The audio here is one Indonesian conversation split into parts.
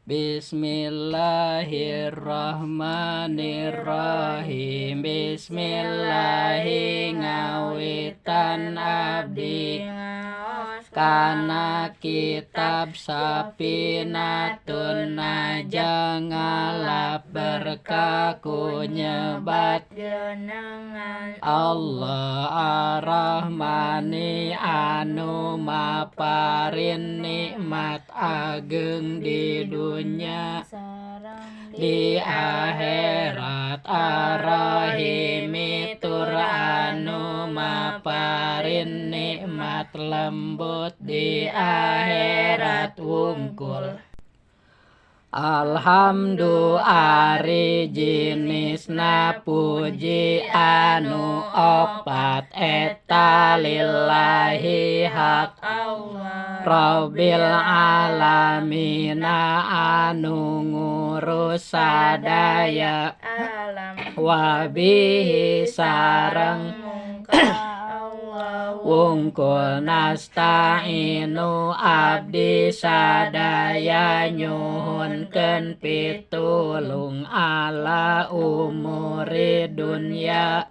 Bismillahirrahmanirrahim. Bismillahi ngawitan abdi kana kitab Sapinatun Najah ngalap berkaku nyebat Allah Ar-Rahmani anu maparin nikmat ageng di dunya di akhirat Ar-Rahimi tur anu maparin nikmat lembut di akhirat wungkul. Alhamdulillah ari jenisna puji anu opat eta lillahi haq Rabbil alamin anu ngurus sadaya wabihi sareng wungkul nasta'inu abdi sadaya nyuhunkeun pitulung ala umuri dunya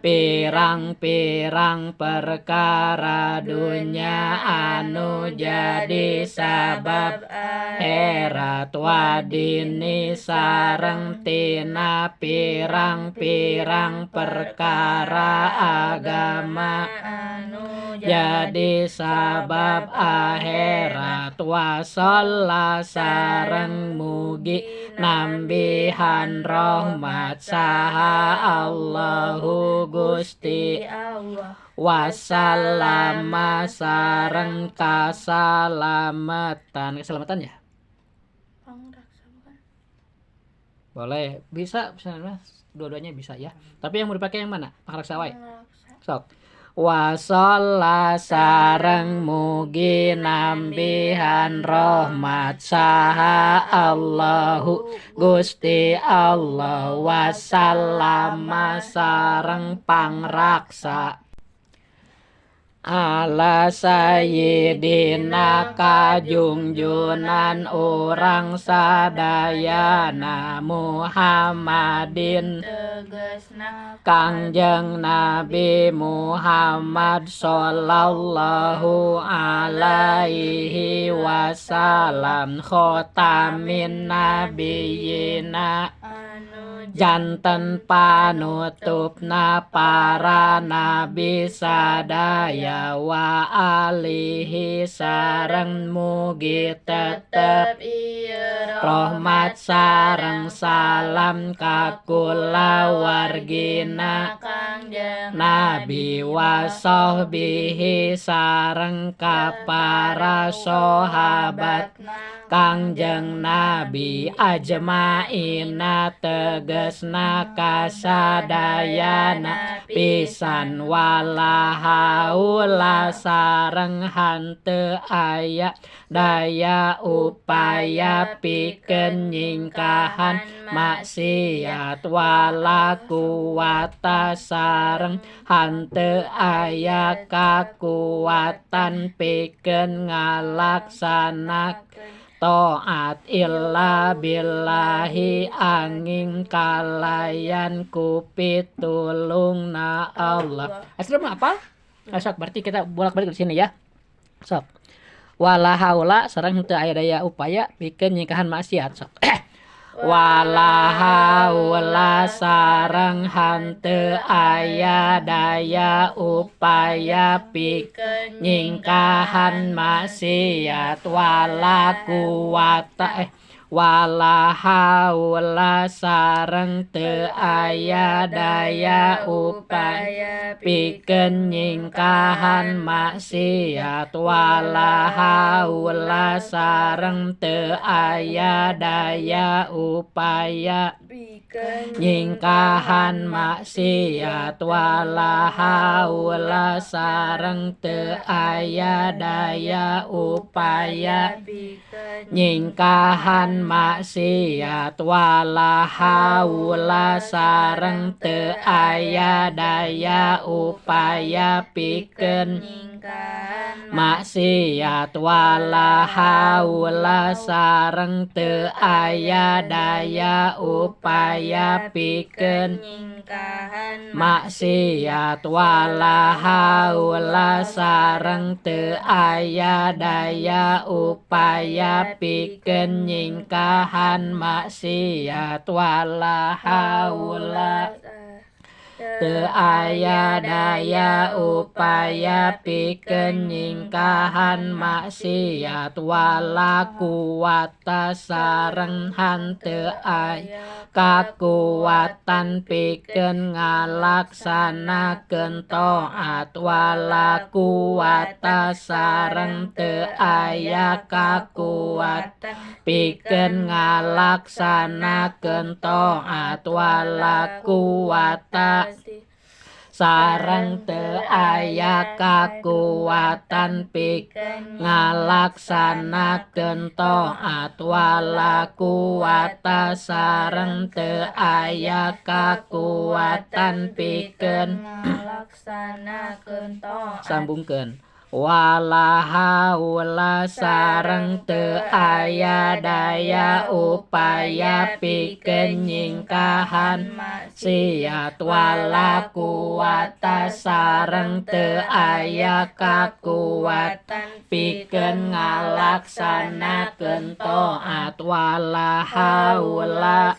pirang-pirang perkara dunya anu jadi sabab akhirat wadini sareng tina pirang-pirang perkara agama jadi sabab akhirat wasalla sareng mugi nambihan rahmat saha Allahu Gusti wasallama sareng keselamatan ya boleh bisa dua-duanya bisa ya tapi yang mau dipakai yang mana pangraksa wae sok wasalla sareng mugi nambihan rahmat saha Allahu Gusti Allah wasallama sareng pangraksa ala sayyidina kajungjunan orang sadayana Muhammadin Kangjeng Nabi Muhammad sallallahu alaihi wasallam khotamin nabiyina janten panutupna para nabi sadaya wa alihi sareng mugi tetep rahmat sareng salam ka kulawargina nabi wa sahbihi sareng ka para sahabat Kangjeng Nabi ajmaina tegesna kasadayana pisan wala haula sareng hanteu aya daya upaya pikeun nyingkahan maksiat wala kuwata sareng hanteu aya kakuatan pikeun ngalaksanak taat illa billahi angin kalayan ku pitulungna Allah. Asli mah apal? Sok berarti kita bolak-balik di sini ya. Sok. Wala haula sareng teu aya daya upaya pikeun nyingkahan maksiat sok. Wala haula sareng hanteu aya daya upaya pikeun nyingkahan maksiat wala kuwata wala haula sareng teu aya daya upaya pikeun nyingkahan maksiat wala haula sareng teu aya daya upaya nyingkahan maksiat wala haula sareng teu aya daya upaya nyingkahan maksiat wala haula sareng teu aya daya upaya pikeun nyingkahan maksiat wala haula sareng teu aya daya upaya pikeun nyingkahan maksiat wala haula sareng teu aya daya upaya pikeun nyingkahan maksiat wala haula teu aya daya upaya pikeun nyingkahan maksiat wala kuwata sareng hanteu aya kakuwatan pikeun ngalaksanakeun taat wala kuwata sareng teu aya kakuwatan pikeun ngalaksanakeun taat wala kuwata sareng teu aya kakuwatan pikeun ngalaksanakeun taat wala kuwata sareng teu aya kakuwatan pikeun ngalaksanakeun taat sambungkeun wala haula sareng teu aya daya upaya pikeun nyingkahan maksiat wala kuwata sareng teu aya kakuwatan pikeun ngalaksanakeun taat wala haula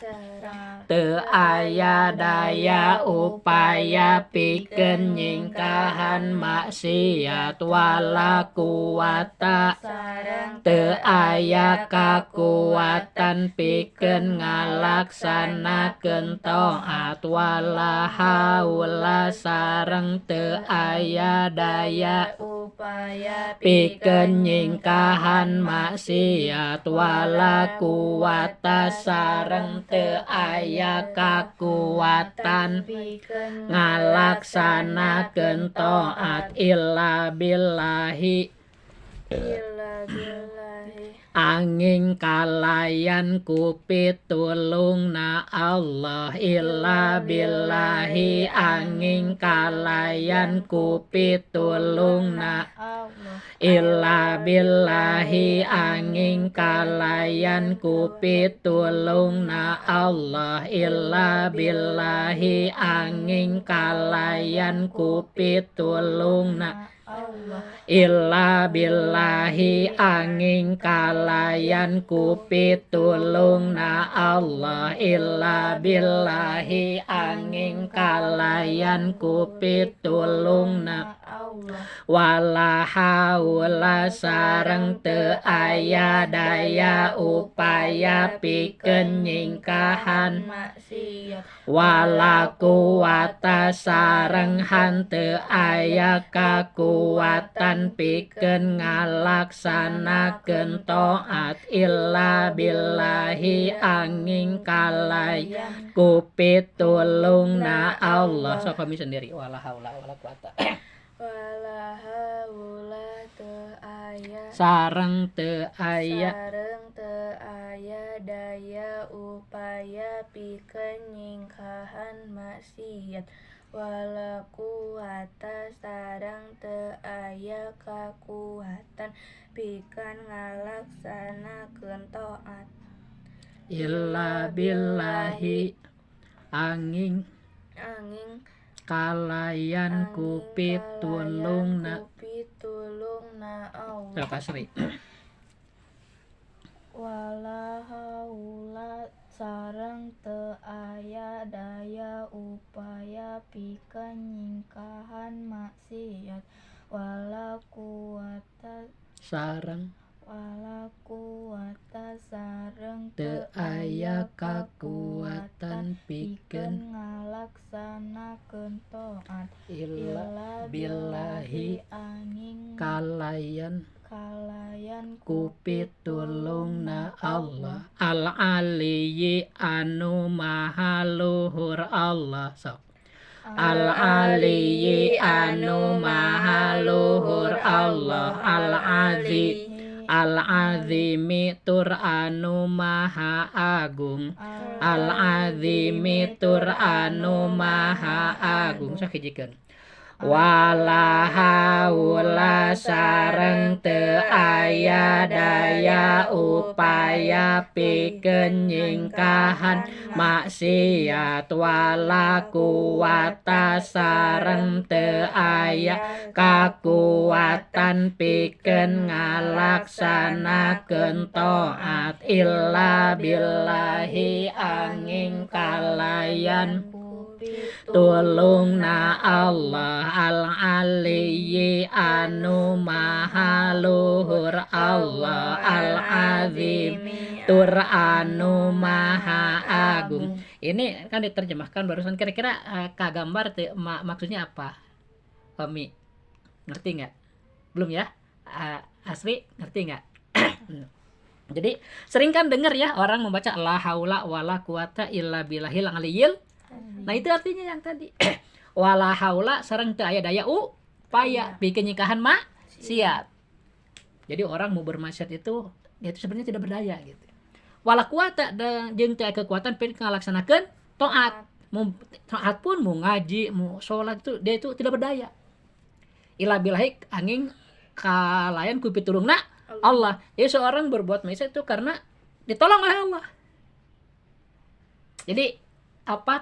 teu aya daya upaya pikeun nyingkahan maksiat wala kuwata teu aya kakuwatan pikeun ngalaksanakeun taat wala haula sareng teu aya daya upaya pikeun nyingkahan maksiat wala kuwata sareng teu aya kakuwatan ngalaksanakeun taat illa billahi angin kalayan ku pitulungna Allah illa billahi angin kalayan ku pitulungna illa billahi angin kalayan ku pitulungna Allah illa billahi angin kalayan ku pitulungna illa billahi angin kalayan ku pitulungna Allah illa billahi angin kalayan ku pitulungna wala haula sareng teu aya daya upaya pikeun nyingkahan wala kuwata sareng hanteu aya kakuwatan pikeun ngalaksanakeun taat illa billahi angin kalayan ku pitulungna Allah. Sok kami sendiri wala haula wala kuwata wala haula teu aya sareng teu aya daya upaya pikeun nyingkahan maksiat wala kuwata sareng teu aya kakuwatan pikeun ngalaksanakeun taat illa billahi angin kalayan ku pitulungna Allah kasri wala haula sareng teu aya daya upaya pikeun nyingkahan maksiat wala kuwata sareng teu aya kakuwatan pikeun ngalaksanakeun taat illa billahi angin kalayan ku ku pitulungna Allah al aliyyi anu maha luhur Allah sok al aliyyi anu maha luhur Allah al azimi tur anu maha agung al azimi tur anu maha agung sakijikeun wala haula sareng teu aya daya upaya pikeun nyingkahan maksiat wala kuwata sareng teu aya kakuatan pikeun ngalaksanakeun taat illa billahi angin kalayan tulungna Allah al-aliyyi anu maha luhur Allah al-azim tur anu maha agung. Ini kan diterjemahkan barusan, kira-kira kagambar maksudnya apa? Fami ngerti nggak? Belum ya? Asri ngerti nggak? Jadi sering kan dengar ya orang membaca la haula wala quwata illa billahil aliyyil. Nah itu artinya yang tadi wala haula sareng teu aya daya upaya bikin nikahan maksiat. Jadi orang mau bermaksiat itu sebenarnya tidak berdaya gitu. Wala quwata jeung teu aya kekuatan pikeun ngalaksanakeun taat. Taat pun mau ngaji, mau sholat dia itu tidak berdaya. Illa billahi angin kalayan ku pitulungna Allah. Jadi seorang berbuat maksiat itu karena ditolong oleh Allah. Jadi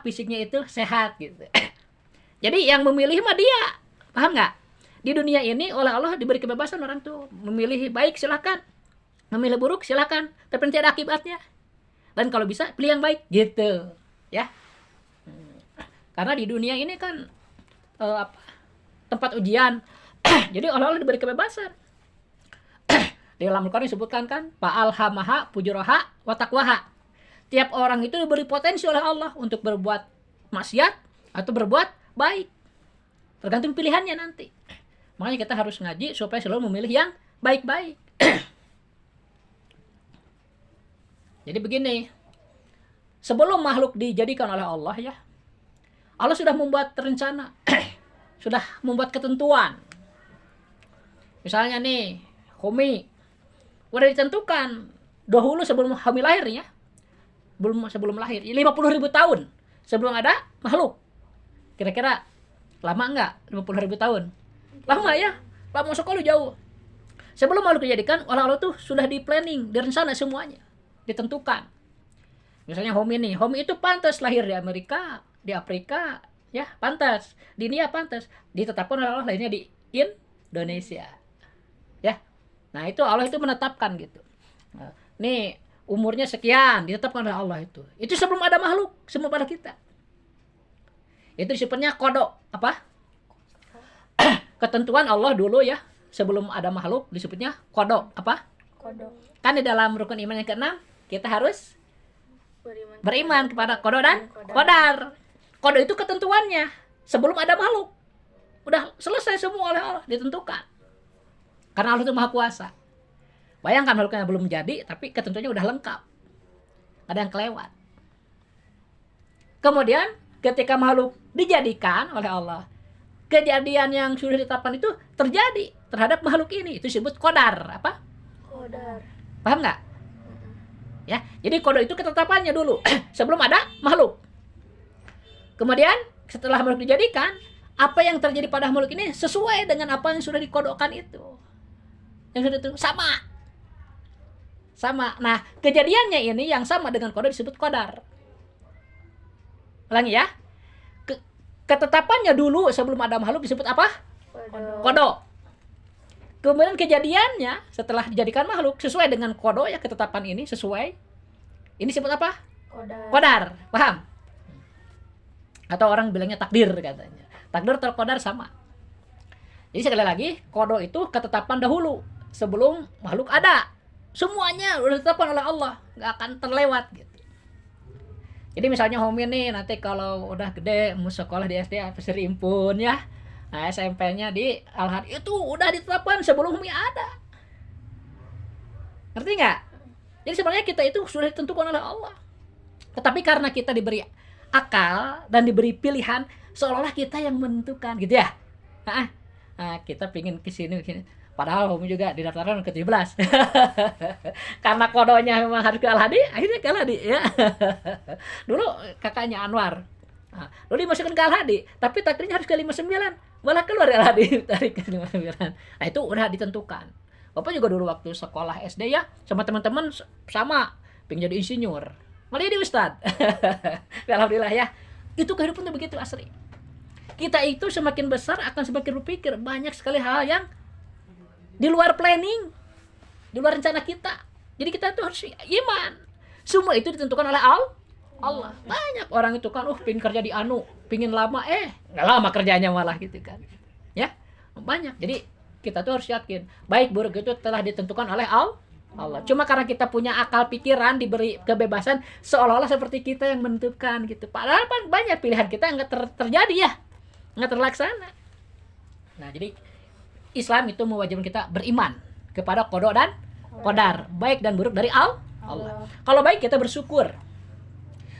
fisiknya itu sehat gitu. Jadi yang memilih mah dia, paham nggak? Di dunia ini oleh Allah diberi kebebasan orang tuh memilih baik silakan, memilih buruk silakan, tapi tidak ada akibatnya. Dan kalau bisa pilih yang baik gitu, ya. Karena di dunia ini kan tempat ujian. Jadi oleh Allah diberi kebebasan. Di dalam Al-Qur'an disebutkan kan, fa'alhamaha fujuraha wa taqwaha. Tiap orang itu diberi potensi oleh Allah untuk berbuat maksiat atau berbuat baik. Tergantung pilihannya nanti. Makanya kita harus ngaji supaya selalu memilih yang baik-baik. Jadi begini, sebelum makhluk dijadikan oleh Allah ya, Allah sudah membuat rencana, sudah membuat ketentuan. Misalnya nih, Homi udah ditentukan dahulu sebelum Homi lahir ya. Sebelum lahir 50.000 tahun sebelum ada makhluk. Kira-kira lama enggak 50.000 tahun? Lama ya, lama sekali jauh. Sebelum makhluk dijadikan oleh Allah tuh sudah di planning, direncana semuanya, ditentukan. Misalnya Homi itu pantas lahir di Amerika, di Afrika, ya pantas. Di India pantas, ditetapkan oleh Allah lahirnya di Indonesia. Ya. Nah, itu Allah itu menetapkan gitu. Nah, nih umurnya sekian ditetapkan oleh Allah itu. Itu sebelum ada makhluk, sebelum ada kita. Itu disebutnya kodok apa? Ketentuan Allah dulu ya, sebelum ada makhluk disebutnya kodok apa? Kodok. Kan di dalam rukun iman yang keenam kita harus beriman kepada kodok dan qadar. Kodok itu ketentuannya sebelum ada makhluk. Udah selesai semua oleh Allah ditentukan. Karena Allah itu Maha Kuasa. Bayangkan makhluknya belum jadi, tapi ketentuannya udah lengkap. Ada yang kelewat. Kemudian ketika makhluk dijadikan oleh Allah, kejadian yang sudah ditetapkan itu terjadi terhadap makhluk ini. Itu disebut qadar. Apa? Qadar. Paham nggak? Ya, jadi qadar itu ketetapannya dulu sebelum ada makhluk. Kemudian setelah makhluk dijadikan, apa yang terjadi pada makhluk ini sesuai dengan apa yang sudah dikodokkan itu. Yang sudah itu sama. Nah, kejadiannya ini yang sama dengan qadar disebut qadar. Ulangi ya. Ketetapannya dulu sebelum ada makhluk disebut apa? Qadar. Kemudian kejadiannya setelah dijadikan makhluk sesuai dengan qadar ya, ketetapan ini sesuai. Ini disebut apa? Qadar. Paham? Atau orang bilangnya takdir katanya. Takdir atau qadar sama. Jadi sekali lagi, qadar itu ketetapan dahulu sebelum makhluk ada. Semuanya udah ditetapkan oleh Allah, nggak akan terlewat gitu. Jadi misalnya Homi nih nanti kalau udah gede mau sekolah di SD Peseri Impun ya, nah SMP-nya di Al-Hadi itu udah ditetapkan sebelum Homi ada. Ngerti nggak? Jadi sebenarnya kita itu sudah ditentukan oleh Allah. Tetapi karena kita diberi akal dan diberi pilihan, seolah-olah kita yang menentukan gitu ya. Nah, kita pingin kesini. Padahal Homi juga didaftarkan ke 17. Karena kodonya memang harus ke Al-Hadi, akhirnya ke Al-Hadi ya. Dulu kakaknya Anwar. Nah, dulu dimasukkan ke Al-Hadi, tapi takdirnya harus ke 59. malah keluar ya dari kesimpulan. Nah itu udah ditentukan. Bapak juga dulu waktu sekolah SD ya sama teman-teman sama pengen jadi insinyur, malah jadi ustad. Alhamdulillah ya. Itu kehidupan tuh begitu asri. Kita itu semakin besar akan semakin berpikir banyak sekali hal yang di luar planning, di luar rencana kita. Jadi kita tuh harus iman. Semua itu ditentukan oleh Allah. Banyak orang itu kan, pingin kerja di pingin lama, nggak lama kerjanya malah gitu kan. Ya, banyak. Jadi kita tuh harus yakin, baik buruk itu telah ditentukan oleh Allah. Cuma karena kita punya akal pikiran, diberi kebebasan, seolah-olah seperti kita yang menentukan gitu. Padahal kan banyak pilihan kita yang nggak terjadi ya, nggak terlaksana. Nah, jadi Islam itu mewajibkan kita beriman kepada qada dan qadar, baik dan buruk dari Allah. Kalau baik kita bersyukur.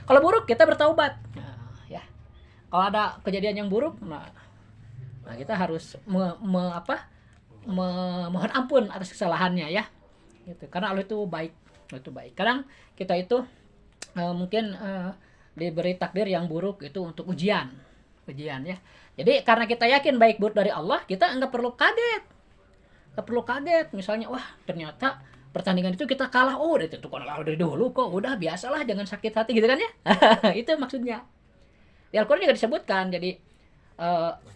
Kalau buruk kita bertaubat. Nah, ya. Kalau ada kejadian yang buruk, nah kita harus mohon ampun atas kesalahannya ya. Gitu. Karena Allah itu baik. Kadang kita itu mungkin diberi takdir yang buruk itu untuk ujian ya. Jadi karena kita yakin baik buruk dari Allah, kita nggak perlu kaget. Misalnya, wah ternyata pertandingan itu kita kalah, udah ditentukan Allah dari dulu kok, udah biasalah, jangan sakit hati gitu kan ya. Itu maksudnya. Di Al-Quran juga disebutkan, jadi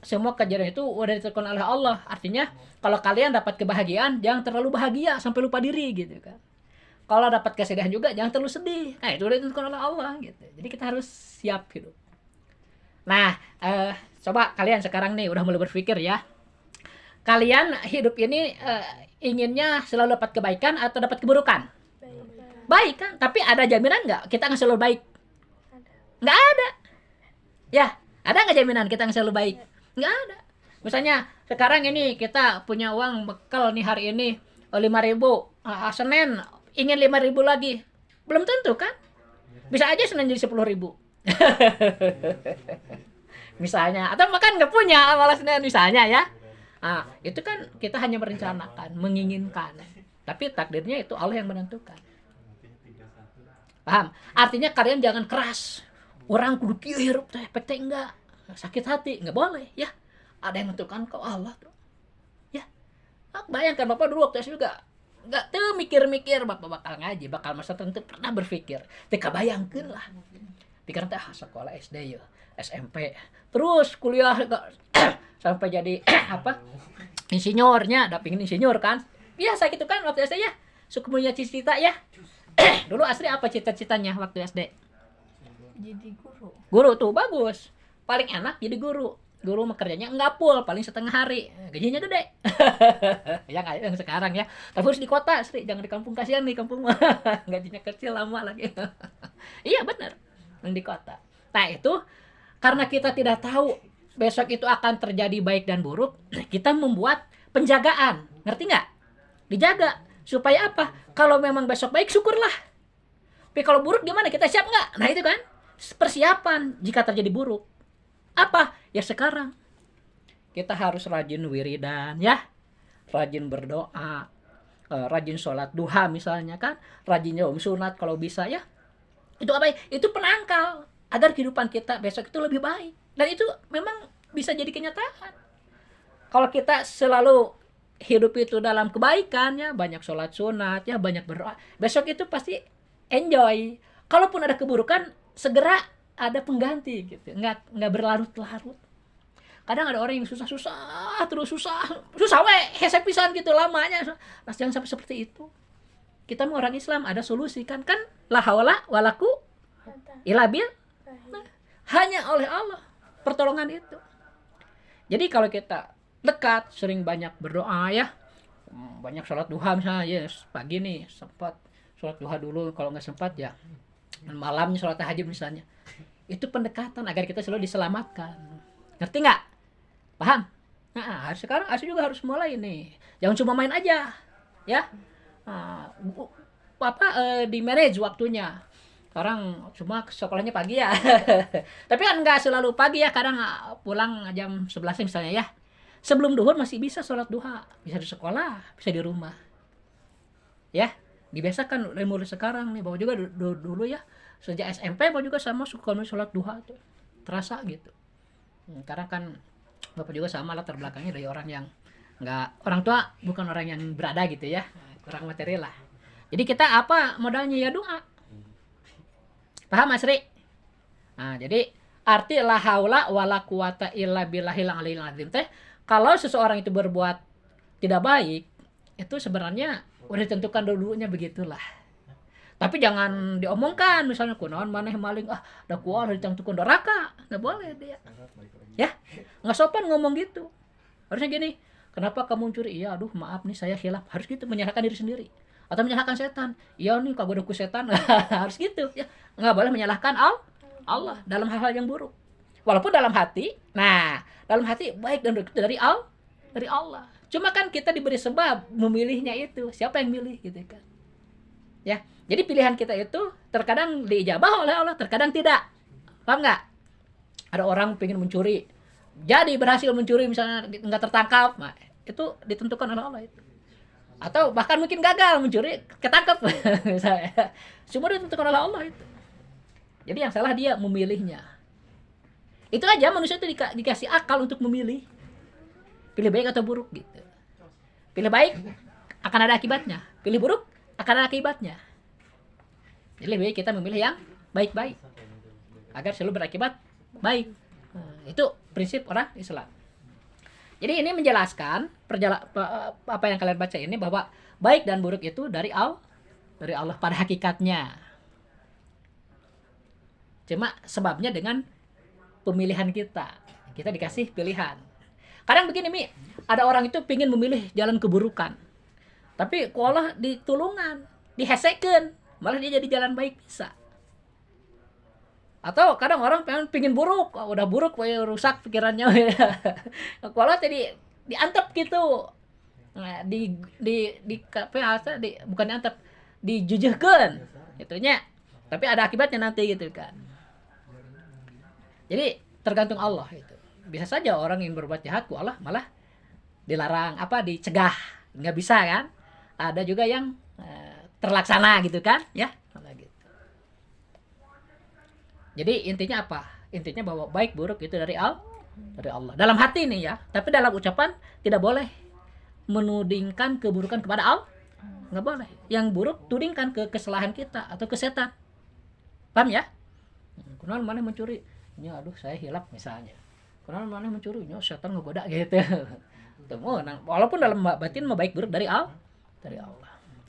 semua kejadian itu udah ditentukan oleh Allah. Artinya kalau kalian dapat kebahagiaan, jangan terlalu bahagia sampai lupa diri gitu kan. Kalau dapat kesedihan juga jangan terlalu sedih. Nah itu udah ditentukan oleh Allah gitu. Jadi kita harus siap gitu. Nah coba kalian sekarang nih udah mulai berpikir ya. Kalian hidup ini inginnya selalu dapat kebaikan atau dapat keburukan? Baik kan? Tapi ada jaminan nggak kita nggak selalu baik? Nggak ada. Ya, ada nggak jaminan kita nggak selalu baik? Nggak ada. Misalnya sekarang ini kita punya uang bekal nih hari ini 5.000, Senin ingin 5.000 lagi, belum tentu kan? Bisa aja Senin jadi 10.000. Misalnya, atau makan nggak punya malah Senin misalnya ya. Itu kan kita hanya merencanakan, menginginkan. Tapi takdirnya itu Allah yang menentukan. Paham? Artinya kalian jangan keras. Orang kudu kieu hirup teh, pete enggak. Sakit hati, enggak boleh ya. Ada yang menentukan kau Allah tuh. Ya. Bayangkan Bapak dulu waktu SD juga enggak tuh mikir-mikir Bapak bakal ngaji, bakal masa tentu pernah berpikir. Teu kabayangkeun lah. Pikiran teh sekolah SD ya, SMP, terus kuliah sampai jadi insinyurnya, ada pingin insinyur kan, biasa gitu kan waktu SD ya, suka punya cita-cita ya. Dulu Asri apa cita-citanya waktu SD? Jadi Guru tuh bagus, paling enak jadi guru mah kerjanya enggak full, paling setengah hari, gajinya gede. yang sekarang ya, tapi harus di kota Asri, jangan di kampung, kasihan nih kampung mah. Gajinya kecil lama lagi. Iya benar, yang di kota. Nah itu karena kita tidak tahu besok itu akan terjadi baik dan buruk, kita membuat penjagaan, ngerti nggak? Dijaga supaya apa? Kalau memang besok baik, syukurlah. Tapi kalau buruk gimana? Kita siap nggak? Nah itu kan persiapan jika terjadi buruk. Apa? Ya sekarang kita harus rajin wiridan ya, rajin berdoa, rajin sholat duha misalnya kan, rajin sunat kalau bisa ya. Itu apa? Itu penangkal agar kehidupan kita besok itu lebih baik. Dan itu memang bisa jadi kenyataan. Kalau kita selalu hidup itu dalam kebaikan ya, banyak sholat sunat ya, banyak berdoa, besok itu pasti enjoy. Kalaupun ada keburukan, segera ada pengganti gitu. Nggak berlarut-larut. Kadang ada orang yang susah hese pisan gitu lamanya. Nah, jangan sampai seperti itu. Kita mau orang Islam ada solusi kan la haula wala quwwata illa billah. Nah, hanya oleh Allah pertolongan itu. Jadi kalau kita dekat, sering banyak berdoa ya, banyak sholat duha misalnya, yes, pagi nih sempat sholat duha dulu, kalau nggak sempat ya malamnya sholat tahajud misalnya. Itu pendekatan agar kita selalu diselamatkan. Ngerti nggak? Paham? Nah, sekarang Asyik juga harus mulai nih. Jangan cuma main aja, ya. Di manage waktunya. Sekarang cuma sekolahnya pagi ya. Tapi kan nggak selalu pagi ya, kadang pulang jam 11 misalnya ya. Sebelum duhur masih bisa sholat duha, bisa di sekolah, bisa di rumah. Ya, dibiasakan mulai sekarang nih, bahwa juga dulu ya, sejak SMP bahwa juga sama suka sholat duha tuh. Terasa gitu. Karena kan Bapak juga sama latar belakangnya dari orang yang nggak, orang tua bukan orang yang berada gitu ya, kurang materi lah. Jadi kita apa modalnya ya doa. Paham Mas Ri? Nah, jadi arti la haula wala quwata illa billahil aliyil azim teh, kalau seseorang itu berbuat tidak baik, itu sebenarnya udah ditentukan dulunya begitulah. Tapi jangan diomongkan misalnya kunaon maneh maling da kual ditentukan neraka. Enggak boleh dia. Ya, nggak sopan ngomong gitu. Harusnya gini, kenapa kamu curi? Iya, aduh maaf nih saya hilaf. Harus gitu, menyalahkan diri sendiri. Atau menyalahkan setan. Iya nih kagak ada setan. Harus gitu ya. Nggak boleh menyalahkan Allah dalam hal-hal yang buruk. Walaupun dalam hati, nah dalam hati baik dan buruk dari Allah. Cuma kan kita diberi sebab memilihnya itu. Siapa yang milih gitu kan? Ya, jadi pilihan kita itu terkadang diijabah oleh Allah, terkadang tidak. Paham nggak? Ada orang pengen mencuri, jadi berhasil mencuri misalnya nggak tertangkap, nah, itu ditentukan oleh Allah itu. Atau bahkan mungkin gagal mencuri, ketangkap misalnya, semua ditentukan oleh Allah itu. Jadi yang salah dia memilihnya. Itu aja manusia itu dikasih akal untuk memilih, pilih baik atau buruk gitu. Pilih baik akan ada akibatnya, pilih buruk akan ada akibatnya. Jadi lebih baik kita memilih yang baik-baik agar selalu berakibat baik. Itu prinsip orang Islam. Jadi ini menjelaskan apa yang kalian baca ini, bahwa baik dan buruk itu dari Allah pada hakikatnya. Cuma sebabnya dengan pemilihan kita. Kita dikasih pilihan. Kadang begini Mi, ada orang itu pingin memilih jalan keburukan. Tapi ku Allah ditulungan, dihesekeun, malah dia jadi jalan baik bisa. Atau kadang orang pingin buruk, udah buruk rusak pikirannya. Ku Allah jadi diantep gitu. Nah, bukan diantep, dijujuhkeun gitunya. Tapi ada akibatnya nanti gitu kan. Jadi tergantung Allah itu. Bisa saja orang yang berbuat jahat ku Allah malah dilarang, dicegah, nggak bisa kan? Ada juga yang terlaksana gitu kan, ya. Gitu. Jadi intinya apa? Intinya bahwa baik buruk itu dari Allah. Dalam hati nih ya, tapi dalam ucapan tidak boleh menudingkan keburukan kepada Allah. Nggak boleh. Yang buruk tudingkan ke kesalahan kita atau ke setan. Paham ya? Kenal mana mencuri? Ya aduh saya hilaf misalnya. Kenal mana mencuri? Ya setan ngegoda gitu. Walaupun dalam batin baik buruk dari Allah.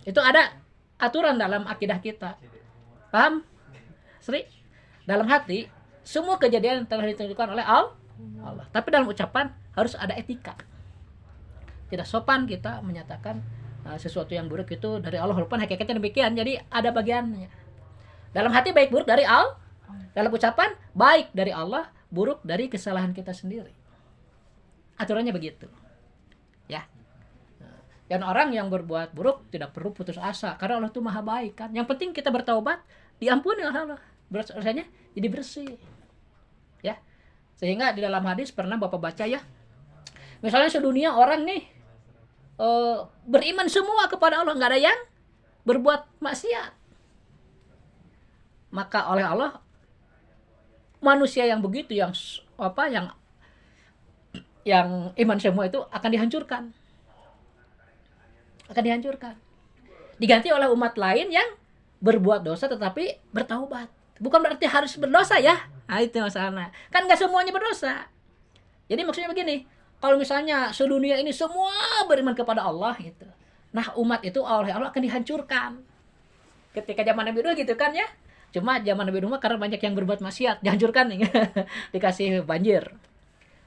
Itu ada aturan dalam akidah kita. Paham? Sri? Dalam hati semua kejadian telah ditentukan oleh Allah. Tapi dalam ucapan harus ada etika. Tidak sopan kita menyatakan sesuatu yang buruk itu dari Allah, walaupun hakikatnya demikian. Jadi ada bagiannya. Dalam hati baik buruk dari Allah. Dalam ucapan baik dari Allah, buruk dari kesalahan kita sendiri. Aturannya begitu. Ya. Dan orang yang berbuat buruk tidak perlu putus asa, karena Allah itu maha baik kan. Yang penting kita bertaubat, diampuni oleh Allah. Rasanya jadi bersih. Ya. Sehingga di dalam hadis pernah Bapak baca ya. Misalnya sedunia orang nih beriman semua kepada Allah, enggak ada yang berbuat maksiat. Maka oleh Allah manusia yang begitu yang iman semua itu akan dihancurkan. Diganti oleh umat lain yang berbuat dosa tetapi bertaubat. Bukan berarti harus berdosa ya. Nah itu masalahnya. Kan gak semuanya berdosa. Jadi maksudnya begini, kalau misalnya sedunia ini semua beriman kepada Allah gitu. Nah umat itu oleh Allah akan dihancurkan. Ketika zaman Nabi dulu gitu kan ya. Cuma zaman Nabi dulu karena banyak yang berbuat maksiat, dihancurkan nih. Dikasih banjir.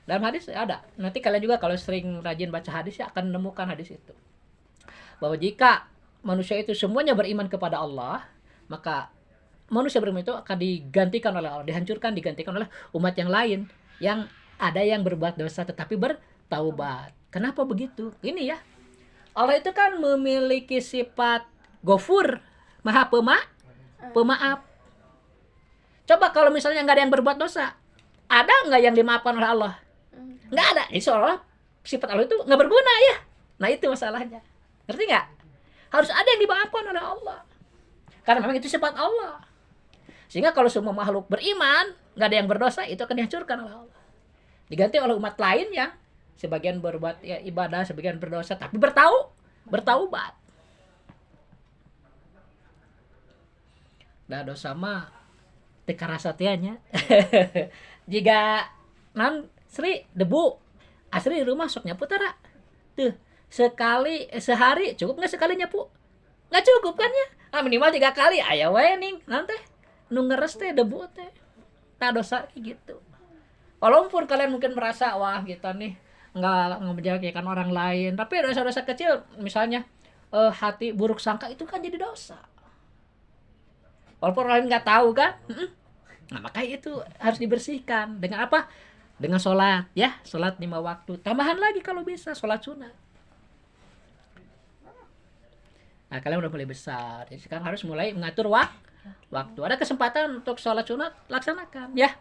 Dalam hadis ada. Nanti kalian juga kalau sering rajin baca hadis ya akan menemukan hadis itu. Bahwa jika manusia itu semuanya beriman kepada Allah, maka manusia beriman itu akan digantikan oleh Allah, digantikan oleh umat yang lain yang ada yang berbuat dosa tetapi bertaubat. Kenapa begitu? Ini ya, Allah itu kan memiliki sifat Ghafur, Maha Pemaaf. Coba kalau misalnya nggak ada yang berbuat dosa, ada nggak yang dimaafkan oleh Allah? Nggak ada. Jadi seolah sifat Allah itu nggak berguna ya. Nah itu masalahnya. Ngerti nggak? Harus ada yang dimaafkan oleh Allah. Karena memang itu sifat Allah. Sehingga kalau semua makhluk beriman, nggak ada yang berdosa, itu akan dihancurkan oleh Allah. diganti oleh umat lain yang sebagian berbuat ya, ibadah, sebagian berdosa, tapi bertaubat. Nah dosa mah teu karasa teh nya. Jika non Sri debu asli di rumah sok nyapu tara tuh sekali sehari cukup nggak sekali nyapu, nggak cukup kan ya, minimal 3 kali aya wae ning nanti nu ngeres teh debu teh nah dosa kayak gitu. Walaupun kalian mungkin merasa wah kita nih nggak menjelekkan orang lain, tapi dosa-dosa kecil misalnya hati buruk sangka itu kan jadi dosa walaupun orang lain nggak tahu kan. Nah makanya itu harus dibersihkan dengan apa, dengan sholat ya, sholat 5 waktu, tambahan lagi kalau bisa sholat sunat. Nah kalian udah mulai besar, jadi sekarang harus mulai mengatur waktu. Ada kesempatan untuk sholat sunat, laksanakan ya.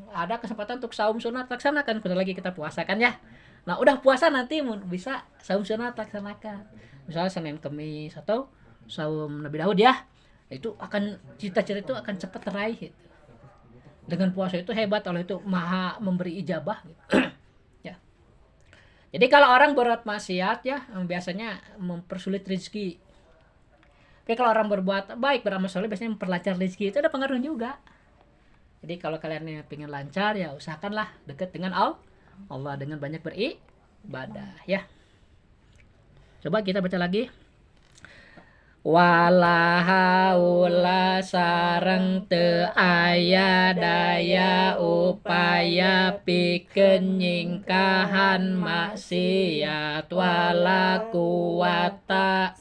Ada kesempatan untuk saum sunat, laksanakan. Bentar lagi kita puasa kan ya. Nah udah puasa nanti bisa saum sunat laksanakan. Misalnya Senin Kemis atau saum Nabi Daud ya. Itu akan cita-cita itu akan cepat teraih gitu. Dengan puasa itu hebat, Allah itu maha memberi ijabah gitu. Ya. Jadi kalau orang berbuat maksiat ya biasanya mempersulit rezeki. Tapi kalau orang berbuat baik, beramal soleh biasanya memperlancar rezeki. Itu ada pengaruh juga. Jadi kalau kalian ingin lancar ya usahakanlah dekat dengan Allah dengan banyak beribadah ya. Coba kita baca lagi. Wala haula sareng teu aya daya upaya pikeun nyingkahan maksiat wala kuwata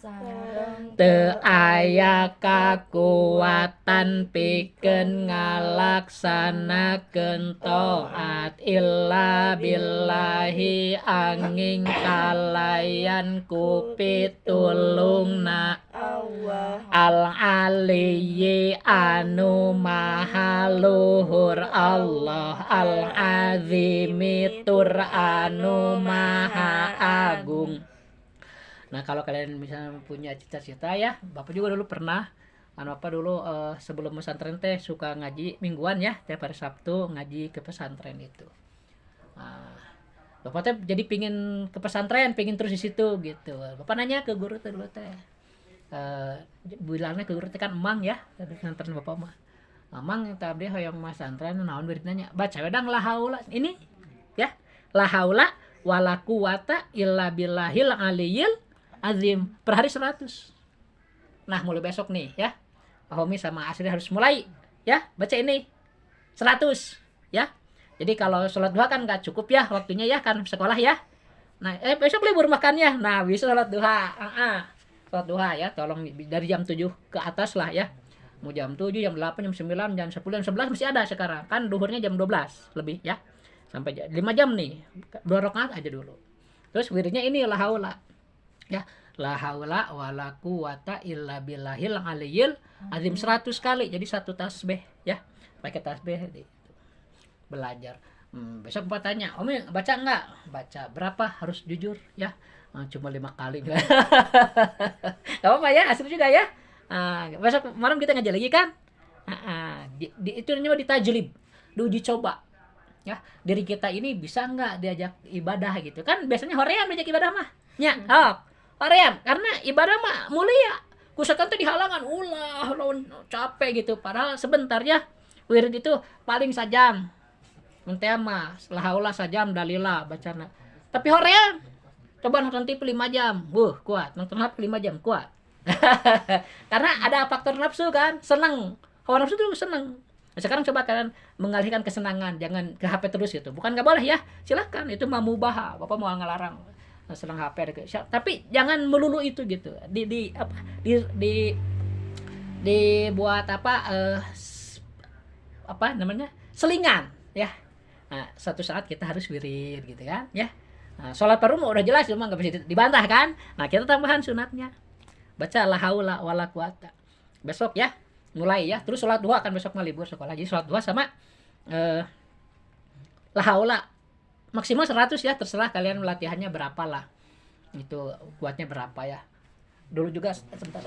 teu aya kakuatan pikeun ngalaksanakeun taat illa billahi angin kalayan ku pitulungna al-aliyyi anu maha luhur Allah al-azimi tur anu maha agung. Nah kalau kalian misalnya punya cita-cita ya, Bapak juga dulu pernah Bapak dulu sebelum pesantren teh suka ngaji mingguan ya, tiap hari Sabtu ngaji ke pesantren itu. Nah, Bapak teh jadi pingin ke pesantren, pingin terus di situ gitu. Bapak nanya ke guru teh dulu teh. Bilangnya ke guru teh kan emang ya dari pesantren Bapak mah. Emang eta abdi hoyong mah pesantren naon beurit nanya. Baca wedang la haula ini ya. La haula wala quwata illa billahil aliyil azim. Per hari 100. Nah, mulai besok nih ya. Pak Homi sama Asri harus mulai ya baca ini 100 ya. Jadi kalau sholat duha kan nggak cukup ya waktunya ya kan sekolah ya. Nah, besok libur makannya. Nah, bisa sholat duha. Sholat duha ya, tolong dari jam 7 ke atas lah ya. Mau jam 7, jam 8, jam 9, jam 10, jam 11 masih ada sekarang. Kan duhurnya jam 12 lebih ya. Sampai 5 jam nih. 2 rakaat aja dulu. Terus wiridnya ini la haula. Ya, la haula wala quwata illa billahil aliyil azim 100 kali. Jadi 1 tasbih ya. Pakai tasbih di belajar. Besok Bapak tanya, Om baca enggak? Baca. Berapa? Harus jujur ya. Cuma 5 kali. Gak apa-apa ya, asli juga ya. Besok malam kita ngaji lagi kan? Itu namanya ditajlib, diuji coba. Ya, diri kita ini bisa enggak diajak ibadah gitu. Kan biasanya hoream diajak ibadah mah. Nya, hoream karena ibadah mah mulia. Kusakan tuh dihalangan, ulah lawan capek gitu. Padahal sebentar ya. Wirid itu paling sajam. Muntea mah la sajam dalila bacana. Tapi hoream coba nonton TV 5 jam. Kuat. Nonton HP 5 jam kuat. Karena ada faktor nafsu kan, senang. Hawa nafsu tuh senang. Sekarang coba kalian mengalihkan kesenangan, jangan ke HP terus gitu. Bukan nggak boleh ya, silakan itu mah mubah. Bapak mau ngelarang senang HP tapi jangan melulu itu gitu. Dibuat apa namanya? Selingan ya. Nah, suatu saat kita harus wirid gitu kan ya. Nah, sholat fardu udah jelas cuma nggak bisa dibantah kan. Nah kita tambahan sunatnya baca la haula wala quwata besok ya mulai ya. Terus sholat duha kan besok mah libur sekolah, jadi sholat duha sama la haula maksimal 100 ya, terserah kalian latihannya berapa lah itu kuatnya berapa ya. Dulu juga sebentar.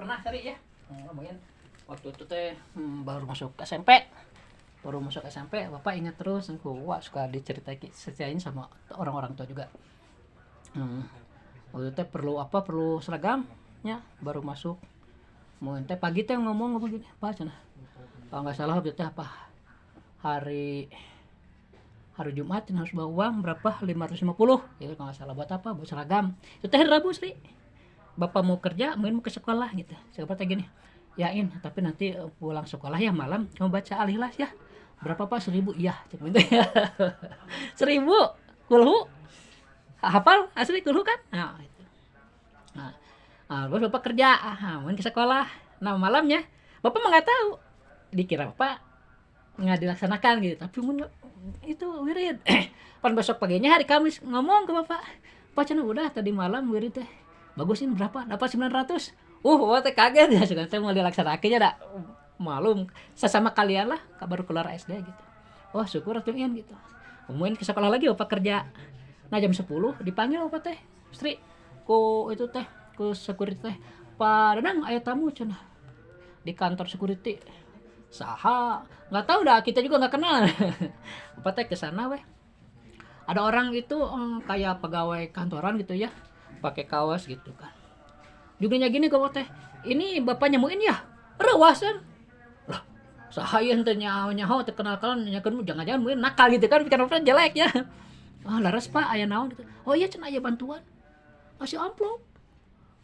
pernah tadi ya ngomongin waktu itu teh baru masuk SMP. Bapak ingat terus, wah suka diceritain sama orang-orang tua juga. Waktu itu teh perlu seragam ya, baru masuk. Mau teh pagi teh ngomong gini, apa cenah? Kalau nggak salah waktu itu teh apa? Hari Jumat harus bawa uang berapa? 550. Itu kalau nggak salah buat apa? Buat seragam. Itu teh hari Rabu, Sri. Bapak mau kerja, mungkin mau ke sekolah gitu. Seperti gini. Yain, tapi nanti pulang sekolah ya malam kamu baca Al-Ikhlas ya. Berapa Pak? 1.000. Iya, cek gitu ya. 1.000. Kulhu. Hafal asli kulhu kan? Nah, itu. Terus Bapak kerja, mungkin ke sekolah. Nah, malamnya Bapak mah nggak tahu. Dikira Bapak nggak dilaksanakan gitu. Tapi itu wirid. Pas besok paginya hari Kamis ngomong ke Bapak. Pak cenah udah tadi malam wirid teh. Bagusin berapa? Dapat 900. Teh kaget ya, saya mau dilaksanakannya dak. Malum sesama kalian lah, baru keluar SD gitu. Wah, syukur atuh gitu. Kemudian ke sekolah lagi Bapak kerja. Nah, jam 10 dipanggil Bapak teh. Sri, ku itu teh, ku security teh. Pak Dadang aya tamu cenah. Di kantor security. Saha? Enggak tahu dah, kita juga enggak kenal. Bapak teh ke sana weh. Ada orang itu kayak pegawai kantoran gitu ya. Pakai kaos gitu kan. Juganya gini kok teh. Ini Bapak nyemuin ya? Rewasan. Lah, sahayeun teh nyaho terkenal nyakeun jangan-jangan mungkin nakal gitu kan, pikiran Bapak jelek ya. Laras Pak aya naon gitu. Oh iya cenah aya bantuan. Kasih amplop.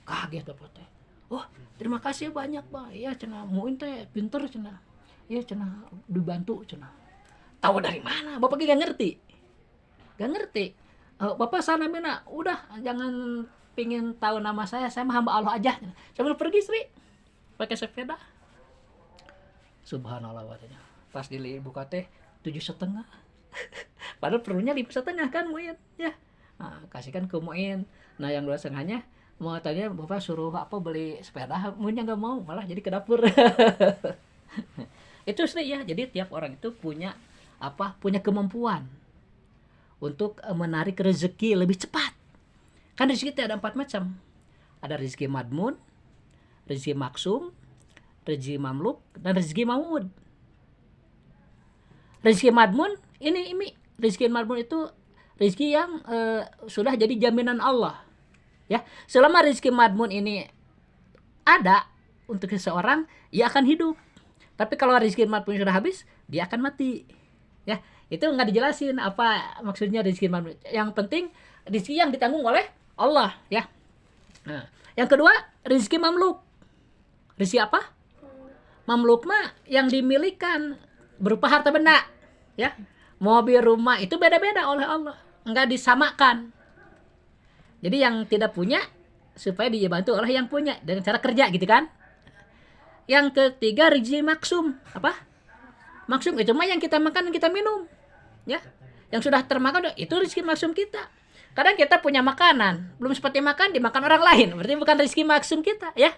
Kaget Bapak teh. Oh, terima kasih banyak Pak. Iya cenah muin teh pinter cenah. Iya cenah dibantu cenah. Tahu dari mana? Bapak gak ngerti. Bapak sana mina, udah jangan pingin tahu nama saya mah hamba Allah aja. Sambil pergi Sri, pakai sepeda. Subhanallah katanya. Pas dibuka teh 7,5. Padahal perlunya 5,5 kan Muin ya. Nah, kasihkan ke Muin. Nah yang 2,5-nya mau tanya Bapak suruh beli sepeda, Muinnya nggak mau, malah jadi ke dapur. Itu Sri ya. Jadi tiap orang itu punya kemampuan untuk menarik rezeki lebih cepat. Kan rezeki itu ada 4 macam. Ada rezeki madmun, rezeki maksum, rezeki mamluk, dan rezeki maud. Rezeki madmun ini rezeki madmun itu rezeki yang sudah jadi jaminan Allah. Ya, selama rezeki madmun ini ada untuk seseorang, ia akan hidup. Tapi kalau rezeki madmun sudah habis, dia akan mati. Ya, itu nggak dijelasin apa maksudnya rezeki mamluk. Yang penting rezeki yang ditanggung oleh Allah ya. Nah, yang kedua rezeki mamluk. Rezeki apa? Mamluk mah yang dimilikan berupa harta benda ya. Mobil, rumah itu beda-beda oleh Allah, nggak disamakan. Jadi yang tidak punya supaya dibantu oleh yang punya dengan cara kerja gitu kan. Yang ketiga rezeki maksum. Apa? Maksum itu mah yang kita makan dan kita minum. Ya, yang sudah termakan itu rezeki maksum kita. Kadang kita punya makanan belum seperti makan dimakan orang lain, berarti bukan rezeki maksum kita ya.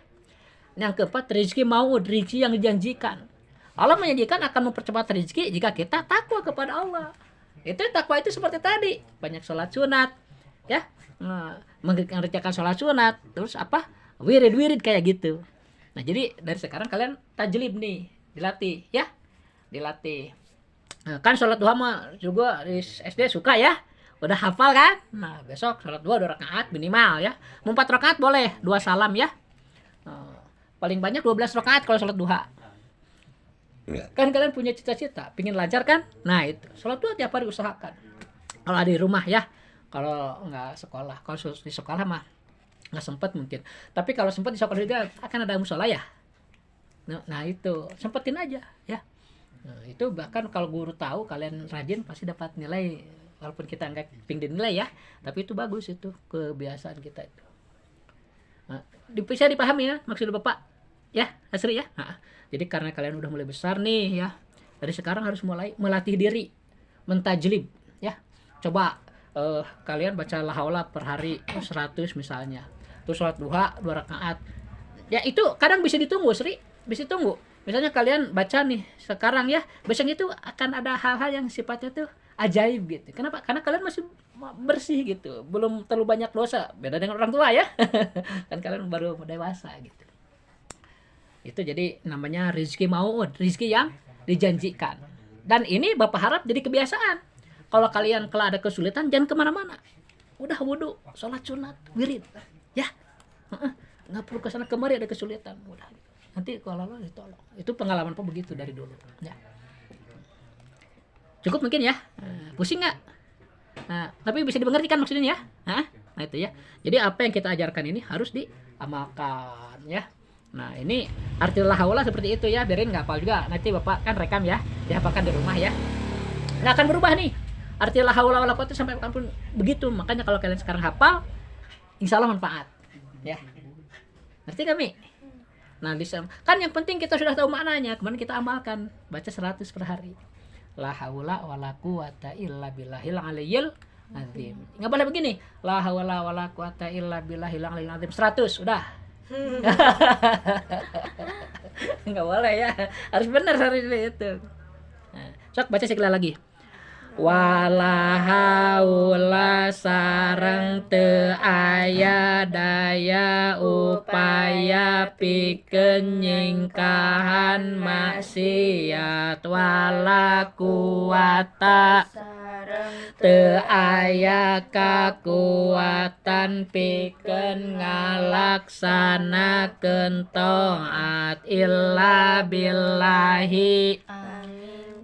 Yang keempat rezeki maud, rezeki yang dijanjikan. Allah menjanjikan akan mempercepat rezeki jika kita takwa kepada Allah. Itu takwa itu seperti tadi, banyak sholat sunat ya, mengerjakan sholat sunat, terus wirid kayak gitu. Nah jadi dari sekarang kalian tajlib nih, dilatih ya, Kan sholat duha mah juga di SD suka ya. Udah hafal kan? Nah, besok sholat 2 rakaat minimal ya. Mau 4 rakaat boleh, 2 salam ya. Paling banyak 12 rakaat kalau sholat duha. Kan kalian punya cita-cita, pingin lancar kan? Nah, itu. Sholat duha tiap hari usahakan. Kalau ada di rumah ya. Kalau nggak sekolah. Kalau di sekolah mah nggak sempat mungkin. Tapi kalau sempat di sekolah juga akan ada musola ya. Nah, itu. Sempetin aja ya. Nah, itu bahkan kalau guru tahu kalian rajin pasti dapat nilai, walaupun kita nggak pingin nilai ya, tapi itu bagus, itu kebiasaan kita itu. Nah, bisa dipahami ya maksud Bapak ya, Asri ya. Nah, jadi karena kalian udah mulai besar nih ya, dari sekarang harus mulai melatih diri mentajlib ya. Coba kalian baca la haula per hari 100 misalnya, terus sholat duha 2 rakaat ya. Itu kadang bisa ditunggu Sri, bisa tunggu. Misalnya kalian baca nih sekarang ya, besok itu akan ada hal-hal yang sifatnya tuh ajaib gitu. Kenapa? Karena kalian masih bersih gitu, belum terlalu banyak dosa. Beda dengan orang tua ya. Kan kalian baru dewasa gitu. Itu jadi namanya rizki mau'ud, rizki yang dijanjikan. Dan ini Bapak harap jadi kebiasaan. Kalau kalian kalau ada kesulitan jangan kemana-mana. Udah wudhu, sholat sunat, wirid, ya. Nggak perlu kesana kemari ada kesulitan. Udah. Nanti kalau Allah ditolong. Itu pengalaman Pak begitu dari dulu. Ya. Cukup mungkin ya. Pusing nggak? Nah, tapi bisa dimengerti kan maksudnya ya? Nah itu ya. Jadi apa yang kita ajarkan ini harus diamalkan ya. Nah ini arti la haula seperti itu ya. Biarin nggak hafal juga. Nanti Bapak kan rekam ya. Dihafalkan di rumah ya. Nggak akan berubah nih. Arti la haula wala quwwata sampai kapanpun begitu. Makanya kalau kalian sekarang hafal, insya Allah manfaat. Ya. Ngerti kami? Nah, kan yang penting kita sudah tahu maknanya. Kemudian kita amalkan. Baca 100 per hari. La haula wala quwwata illa billahil aliyyil azim. Enggak boleh begini. La haula wala quwwata illa billahil aliyyil azim 100 udah. Enggak boleh ya. Harus benar hari ini itu. Nah, sok baca sekali lagi. Wala haula sareng teu aya daya upaya pikeun nyingkahan maksiat wala kuwata teu aya kakuatan pikeun ngalaksanakeun taat illa billahi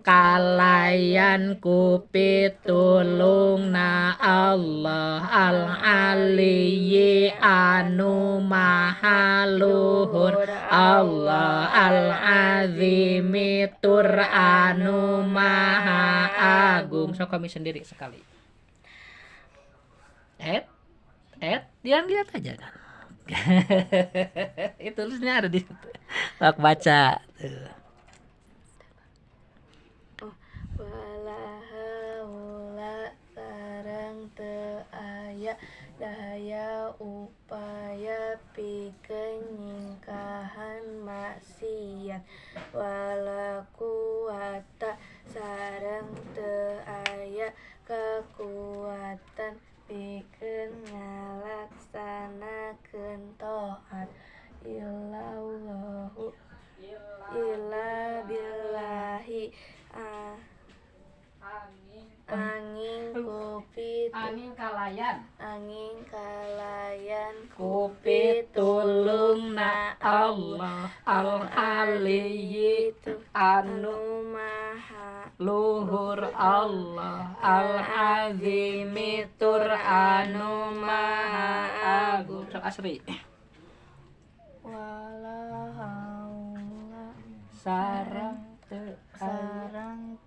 kalayan ku pitulungna Allah al-aliyyi anu maha luhur Allah al-azimi tur anu maha agung. So kami sendiri sekali yang lihat aja kan. Itu tulisnya ada di situ. Baca tuh. Wala haula sareng teu aya daya upaya pikeun nyingkahan maksiat wala kuwata sareng teu aya kakuatan pikeun ngalaksanakeun taat illa billahi angin kalayan Kupi tulungna Allah al-aliyyi anu maha luhur Allah al-azimi tur anu maha agung. Sok asri. wala haula Sareng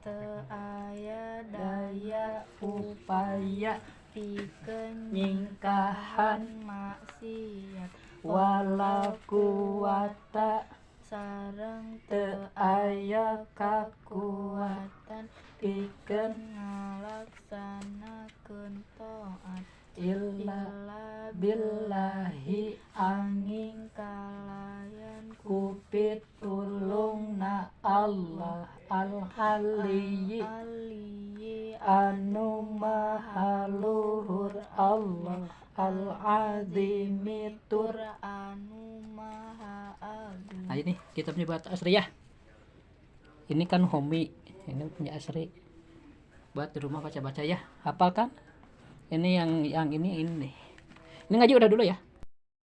teu aya daya upaya pikeun nyingkahan maksiat wala kuwata sareng teu aya kakuatan pikeun ngalaksanakeun taat illa billahi angin kalayan kupit tulungna Allah al-aliyyi anu maha luhur Allah al-azimi tur anu maha agung. Nah ini kitabnya buat Asri ya. Ini kan Homi, ini punya Asri. Buat di rumah baca-baca ya. Hafal kan? Ini yang ini. Ini ngaji udah dulu ya.